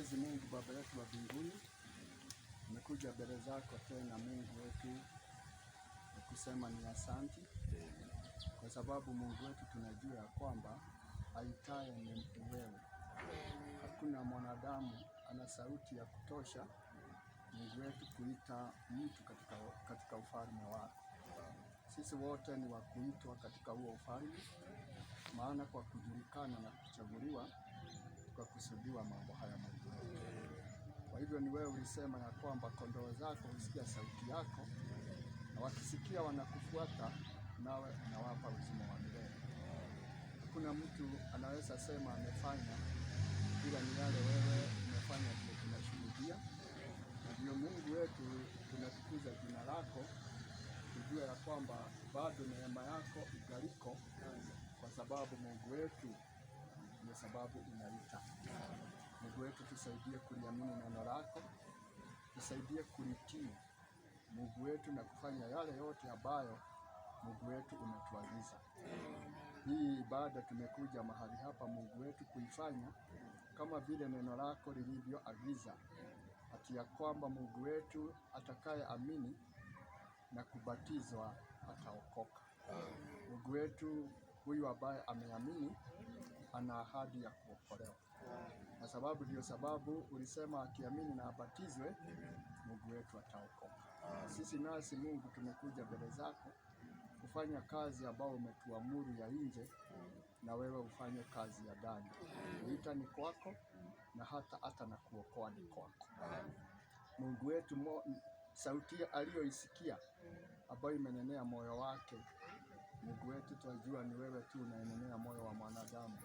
Mwenyezi Mungu Baba yetu wa mbinguni, nimekuja mbele zako tena Mungu wetu kusema ni asante, kwa sababu Mungu wetu tunajua ya kwamba aitaye ni wewe. Hakuna mwanadamu ana sauti ya kutosha Mungu wetu kuita mtu katika ufalme wako. Sisi wote ni wa kuitwa katika huo ufalme, maana kwa kujulikana na kuchaguliwa tukakusudiwa mambo haya Mungu wetu. Kwa hivyo ni wewe ulisema ya kwamba kondoo zako husikia sauti yako, na wakisikia wanakufuata, nawe unawapa uzima wa milele. Hakuna mtu anaweza sema amefanya ila ni yale wewe umefanya ndio tunashuhudia. Na ndio Mungu wetu tunatukuza jina lako, tujue ya kwamba bado neema yako igaliko, kwa sababu Mungu wetu ni sababu unaita. Mungu wetu tusaidie kuliamini neno lako, tusaidie kulitii Mungu wetu na kufanya yale yote ambayo Mungu wetu umetuagiza. Hii ibada tumekuja mahali hapa Mungu wetu kuifanya kama vile neno lako lilivyoagiza, ati ya kwamba Mungu wetu atakaye amini na kubatizwa ataokoka. Mungu wetu huyu ambaye ameamini ana ahadi ya kuokolewa. Kwa sababu ndio sababu ulisema akiamini na abatizwe Mungu wetu ataokoka. Sisi nasi Mungu tumekuja mbele zako kufanya kazi ambayo umetuamuru ya nje, na wewe ufanye kazi ya ndani. Kuita ni kwako na hata na kuokoa ni kwako. Mungu wetu sauti aliyoisikia ambayo imenenea moyo wake, Mungu wetu tunajua ni wewe tu unayenenea moyo wa mwanadamu.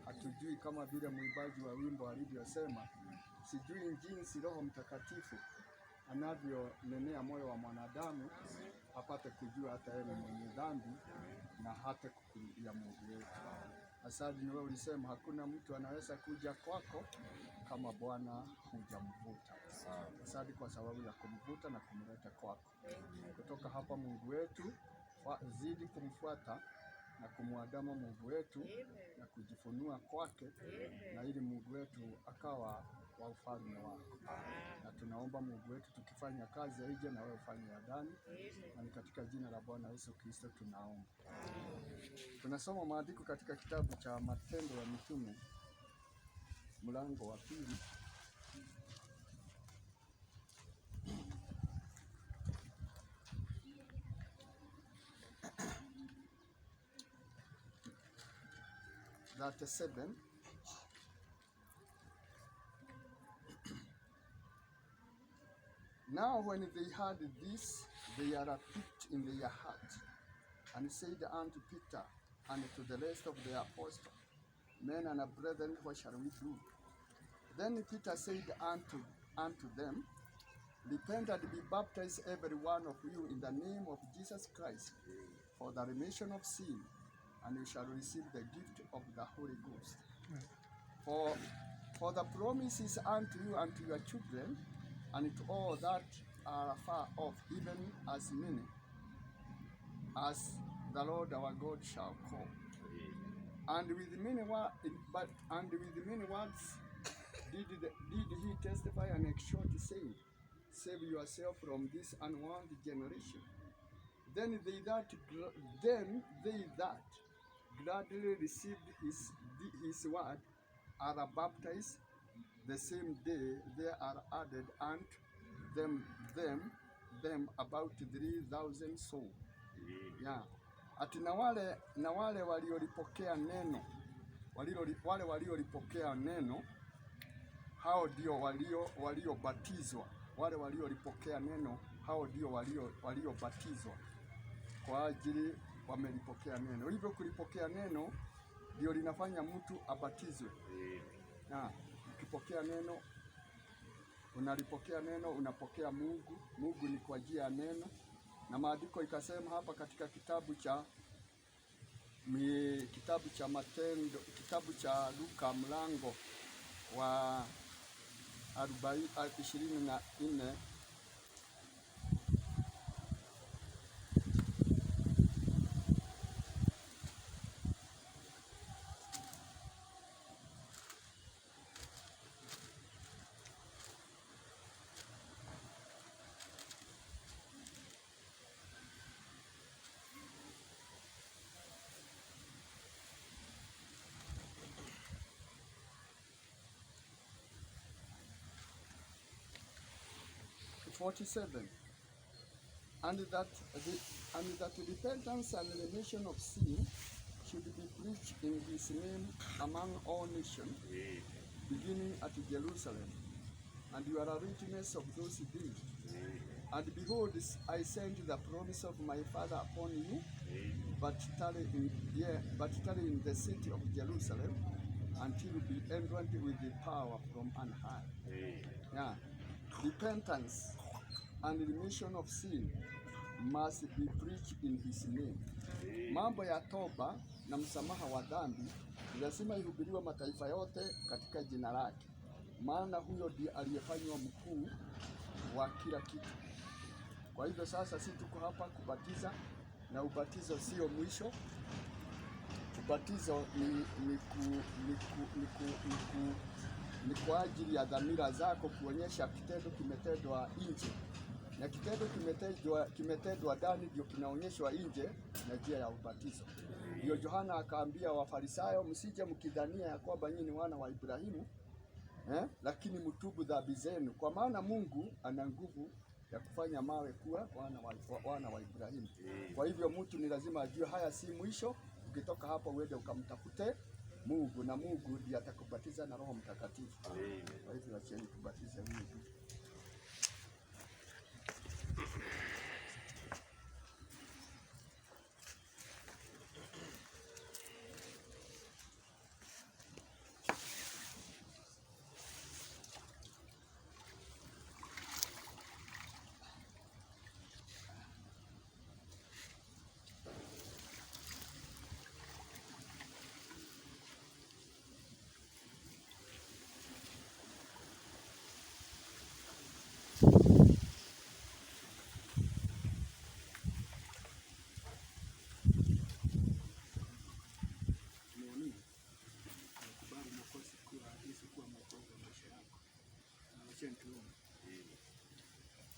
Hatujui kama vile mwimbaji wa wimbo alivyosema, sijui jinsi Roho Mtakatifu anavyonenea moyo wa mwanadamu apate kujua hata yeye ni mwenye dhambi na hata kukurudia Mungu wetu. Asante, ni wewe ulisema hakuna mtu anaweza kuja kwako kama Bwana hujamvuta. Asante kwa sababu ya kumvuta na kumleta kwako. Kutoka hapa Mungu wetu, zidi kumfuata na kumwadama Mungu wetu na kujifunua kwake, na ili Mungu wetu akawa wa ufalme wako. Na tunaomba Mungu wetu tukifanya kazi ya nje na wewe ufanye ya ndani, na ni katika jina la Bwana Yesu Kristo tunaomba. Tunasoma maandiko katika kitabu cha Matendo ya Mitume mlango wa 2. Verse 7. Now when they heard this, they are picked in their heart, and said unto Peter and to the rest of the apostles, Men and brethren, what shall we do? Then Peter said unto them, Repent and be baptized every one of you in the name of Jesus Christ for the remission of sin, and you shall receive the gift of the Holy Ghost. For the promise is unto you and to your children, and to all that are far off, even as many as the Lord our God shall call. And with many words did he testify and exhort, saying, Save yourself from this unworthy generation. Then they that gladly received his word are baptized. The same day there are added unto them about 3,000 souls. Yeah. Ati na wale waliolipokea neno, wale waliolipokea neno, hao ndio waliobatizwa. Wale waliolipokea neno, hao ndio waliobatizwa kwa ajili wamelipokea neno. Hivyo kulipokea neno ndio linafanya mtu abatizwe. Ukipokea neno, unalipokea neno, unapokea Mungu. Mungu ni kwa njia ya neno. Na maandiko ikasema hapa katika kitabu cha Matendo, kitabu cha Luka mlango wa 24, 47. And that repentance and remission of sin should be preached in his name among all nations, beginning at Jerusalem. And you are a witness of those things. And behold, I send the promise of my Father upon you, but tarry in the city of Jerusalem until you be endowed with the power from on high. Yeah. Repentance and remission of sin must be preached in his name. Mambo ya toba na msamaha wa dhambi lazima ihubiriwe mataifa yote katika jina lake, maana huyo ndiye aliyefanywa mkuu wa kila kitu. Kwa hivyo sasa sisi tuko hapa kubatiza, na ubatizo sio mwisho. Ubatizo ni kwa ajili ya dhamira zako kuonyesha kitendo kimetendwa nje, na kitendo kimetendwa ndani ndio kinaonyeshwa nje na njia ya ubatizo. Ndio Yohana akaambia Wafarisayo, msije mkidhania ya kwamba nyinyi ni wana wa Ibrahimu, lakini mtubu dhambi zenu, kwa maana Mungu ana nguvu ya kufanya mawe kuwa wana wa Ibrahimu. Kwa hivyo mtu ni lazima ajue haya si mwisho. Ukitoka hapa uende ukamtafute Mungu, na Mungu ndiye atakubatiza na Roho Mtakatifu. Kwa hivyo acheni kubatiza Mungu.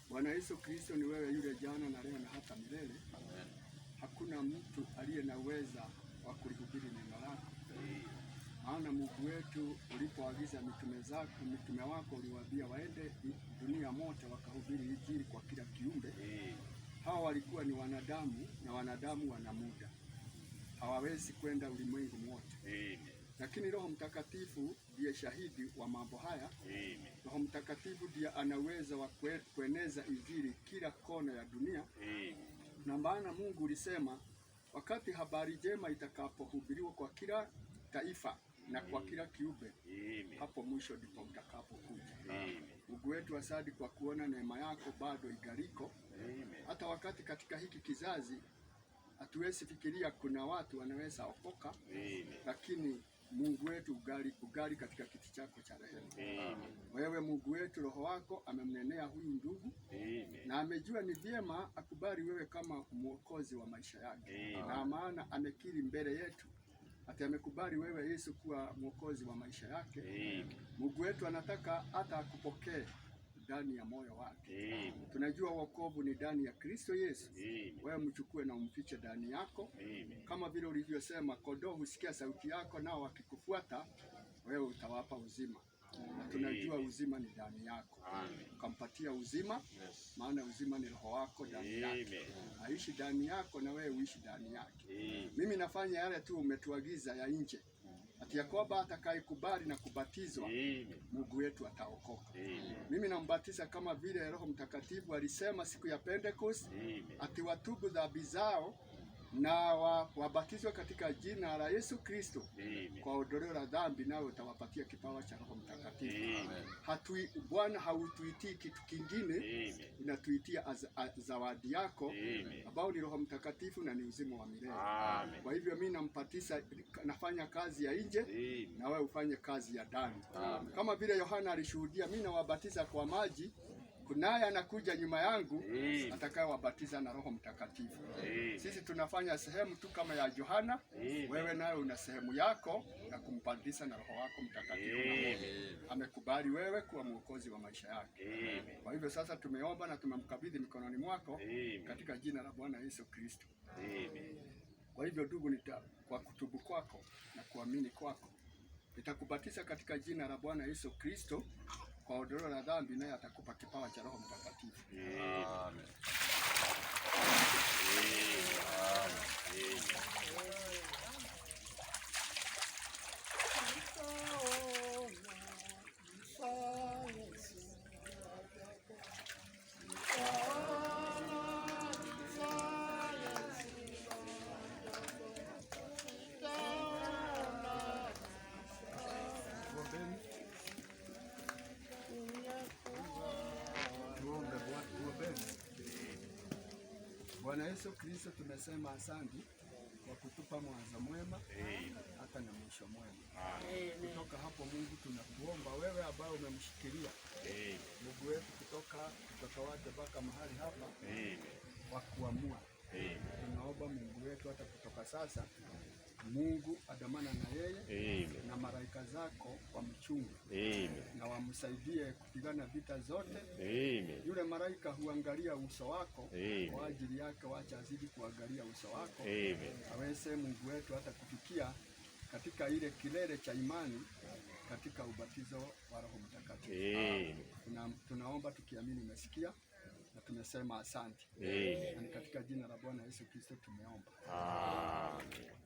Bwana Yesu Kristo ni wewe yule jana na leo na hata milele. Amen. Hakuna mtu aliye na uweza wa kulihubiri neno lako. Maana Mungu wetu ulipoagiza mitume wako uliwaambia waende dunia mote wakahubiri injili kwa kila kiumbe. Hawa walikuwa ni wanadamu, na wanadamu wana muda, hawawezi kwenda ulimwengu mote. Lakini Roho Mtakatifu ndiye shahidi wa mambo haya. Roho Mtakatifu ndiye ana uwezo wa kueneza injili kila kona ya dunia. Na maana Mungu ulisema wakati habari njema itakapohubiriwa kwa kila taifa na kwa kila kiumbe, hapo mwisho ndipo utakapokuja. Mungu wetu, asante kwa kuona neema yako bado ingaliko. Hata wakati katika hiki kizazi hatuwezi fikiria kuna watu wanaweza okoka, lakini Mungu wetu ugali katika kiti chako cha rehema. Wewe Mungu wetu, Roho wako amemnenea huyu ndugu, na amejua ni vyema akubali wewe kama mwokozi wa maisha yake. Na maana amekiri mbele yetu ati amekubali wewe Yesu kuwa mwokozi wa maisha yake. Mungu wetu anataka hata akupokee ndani ya moyo wake. Tunajua wokovu ni ndani ya Kristo Yesu. Wewe mchukue na umfiche ndani yako. Kama vile ulivyosema, kondoo husikia sauti yako, nao wakikufuata wewe utawapa uzima. Na tunajua uzima ni ndani yako. Ukampatia uzima, maana uzima ni Roho wako ndani yake. Aishi ndani yako na wewe uishi ndani yake. Mimi nafanya yale tu umetuagiza ya nje, ati ya kwamba atakayekubali na kubatizwa Mungu wetu ataokoka. Mimi nambatiza kama vile Roho Mtakatifu alisema siku ya Pentecost, ati watubu dhambi zao na wabatizwe katika jina la Yesu Kristo kwa ondoleo la dhambi, nawe utawapatia kipawa cha Roho Mtakatifu. Bwana hautuitii kitu kingine, inatuitia zawadi yako ambao ni Roho Mtakatifu na ni uzima wa milele. Kwa hivyo mimi nampatiza, nafanya kazi ya nje na wewe ufanye kazi ya ndani. Kama vile Yohana alishuhudia, mimi nawabatiza kwa maji, kunaye anakuja nyuma yangu atakayewabatiza na Roho Mtakatifu. Sisi tunafanya sehemu tu kama ya Yohana. Wewe nayo una sehemu yako ya kumbatiza na Roho wako Mtakatifu. Amekubali wewe kuwa mwokozi wa maisha yake. Kwa hivyo sasa tumeomba na tumemkabidhi mikononi mwako katika jina la Bwana Yesu Kristo. Kwa hivyo ndugu, kwa kutubu kwako na kuamini kwako nitakubatiza katika jina la Bwana Yesu Kristo, kwa ondoleo la dhambi, naye atakupa kipawa cha Roho Mtakatifu. Amen. Bwana Yesu Kristo, tumesema asante kwa kutupa mwanzo mwema hata na mwisho mwema. Kutoka hapo Mungu, tunakuomba wewe ambaye umemshikilia Mungu wetu kutoka mtoto wake mpaka mahali hapa kwa kuamua, tunaomba Mungu wetu hata kutoka sasa Mungu adamana na yeye na malaika zako wamchunge na wamsaidie kupigana vita zote. Yule malaika huangalia uso wako kwa ajili yake, wacha azidi kuangalia uso wako aweze Mungu wetu hata kufikia katika ile kilele cha imani katika ubatizo wa Roho Mtakatifu. Tunaomba tukiamini umesikia na tumesema asante. Na katika jina la Bwana Yesu Kristo tumeomba. Amen.